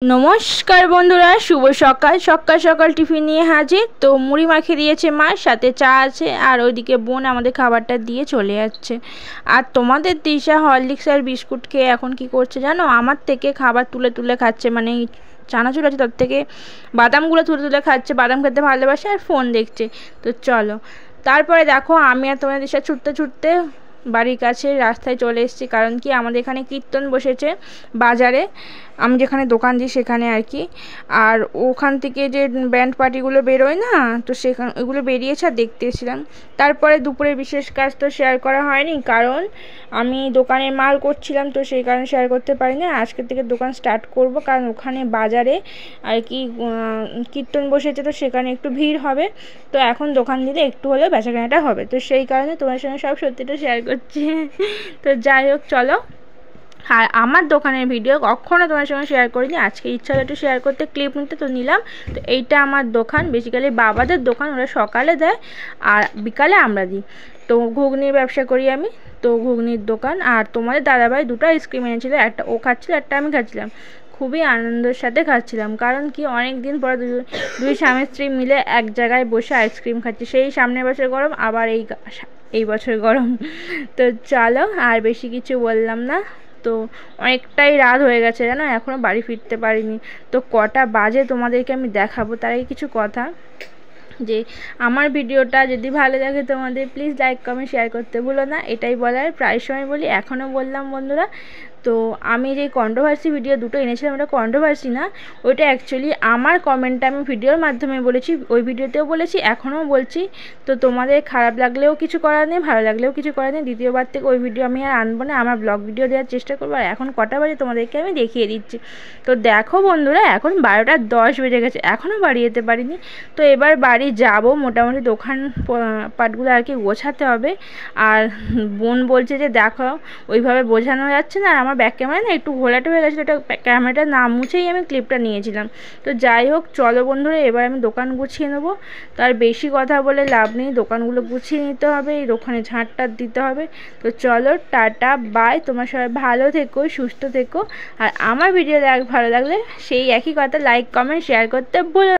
नमस्कार बंधुरा शुभ सकाल सकाल सकाल टिफिन निये हाजिर। तो मुड़ी माखिए दिएছে मा साथे चा आछे और ओइदिके बोन आमादेर खाबारटा दिए चले जाच्छे। और तोमादेर दिशा हरलिक्स और बिस्कुट खेये एखन कि करছে জানো, আমার থেকে খাবার তুলে তুলে খাচ্ছে। মানে চানাচুর আছে তার থেকে বাদামগুলো তুলে তুলে খাচ্ছে, বাদাম খেতে ভালোবাসে আর ফোন দেখছে। তো চলো তারপরে দেখো আমি আর তোমাদের দিশা ছুটতে ছুটতে বাড়ির কাছে রাস্তায় চলে এসেছি। কারণ কি আমাদের এখানে কীর্তন বসেছে বাজারে, আমি যেখানে দোকান দিই সেখানে আর কি। আর ওখান থেকে যে ব্যান্ড পার্টিগুলো বেরোয় না, তো সেখানে ওইগুলো বেরিয়েছে আর দেখতে এসেছিলাম। তারপরে দুপুরে বিশেষ কাজ তো শেয়ার করা হয়নি, কারণ আমি দোকানে মাল করছিলাম, তো সেই কারণে শেয়ার করতে পারিনি। আজকের থেকে দোকান স্টার্ট করব, কারণ ওখানে বাজারে আর কি কীর্তন বসেছে, তো সেখানে একটু ভিড় হবে। তো এখন দোকান দিলে একটু হলেও বেচাকেনাটা হবে, তো সেই কারণে তোমার সঙ্গে সব সত্যিটা শেয়ার করছি। তো যাই হোক চলো, আর আমার দোকানের ভিডিও কখনো তোমার সঙ্গে শেয়ার করিনি, আজকে ইচ্ছা হলো একটু শেয়ার করতে, ক্লিপ নিতে, তো নিলাম। তো এইটা আমার দোকান, বেসিক্যালি বাবাদের দোকান, ওরা সকালে দেয় আর বিকালে আমরা দিই। তো ঘুগনির ব্যবসা করি আমি, তো ঘুগনির দোকান। আর তোমাদের দাদাভাই দুটো আইসক্রিম এনেছিল, একটা ও খাচ্ছিল একটা আমি খাচ্ছিলাম, খুবই আনন্দের সাথে খাচ্ছিলাম। কারণ কি অনেক দিন পর দুই স্বামী স্ত্রী মিলে এক জায়গায় বসে আইসক্রিম খাচ্ছি, সেই সামনের বছর গরম আবার এই বছর গরম। তো চলো আর বেশি কিছু বললাম না, তো অনেকটাই রাত হয়ে গেছে জানো, এখনও বাড়ি ফিরতে পারিনি। তো কটা বাজে তোমাদেরকে আমি দেখাবো, তার আগে কিছু কথা, যে আমার ভিডিওটা যদি ভালো লাগে তোমাদের প্লিজ লাইক কমেন্ট শেয়ার করতে ভুলো না, এটাই বলার, প্রায় সময় বলি এখনও বললাম বন্ধুরা। তো আমি যে কন্ট্রোভার্সি ভিডিও দুটো এনেছিলাম, ওটা কন্ট্রোভার্সি না, ওইটা অ্যাকচুয়ালি আমার কমেন্টটা আমি ভিডিওর মাধ্যমে বলেছি, ওই ভিডিওতেও বলেছি এখনও বলছি। তো তোমাদের খারাপ লাগলেও কিছু করার নেই, ভালো লাগলেও কিছু করার নেই, দ্বিতীয়বার থেকে ওই ভিডিও আমি আর আনবো না, আমার ব্লগ ভিডিও দেওয়ার চেষ্টা করবো। আর এখন কটা বাজে তোমাদেরকে আমি দেখিয়ে দিচ্ছি। তো দেখো বন্ধুরা, এখন 12:10 বেজে গেছে, এখনও বাড়ি যেতে পারিনি। তো এবার বাড়ি যাব, মোটামুটি দোকান পাটগুলো আর কি গোছাতে হবে। আর বোন বলছে যে দেখো ওইভাবে বোঝানো যাচ্ছে না, আর আমার ব্যাক ক্যামেরা না একটু ঘোলাটে হয়ে গেছিলো, ওটা ক্যামেরাটা না মুছেই আমি ক্লিপটা নিয়েছিলাম। তো যাই হোক চলো বন্ধুরা, এবার আমি দোকান গুছিয়ে নেবো। তো আর বেশি কথা বলে লাভ নেই, দোকানগুলো গুছিয়ে নিতে হবে, এই দোকানে ঝাঁটটার দিতে হবে। তো চলো টাটা বাই, তোমরা সবাই ভালো থেকো, সুস্থ থেকো। আর আমার ভিডিও ভালো লাগলে সেই একই কথা লাইক কমেন্ট শেয়ার করতে ভুলো।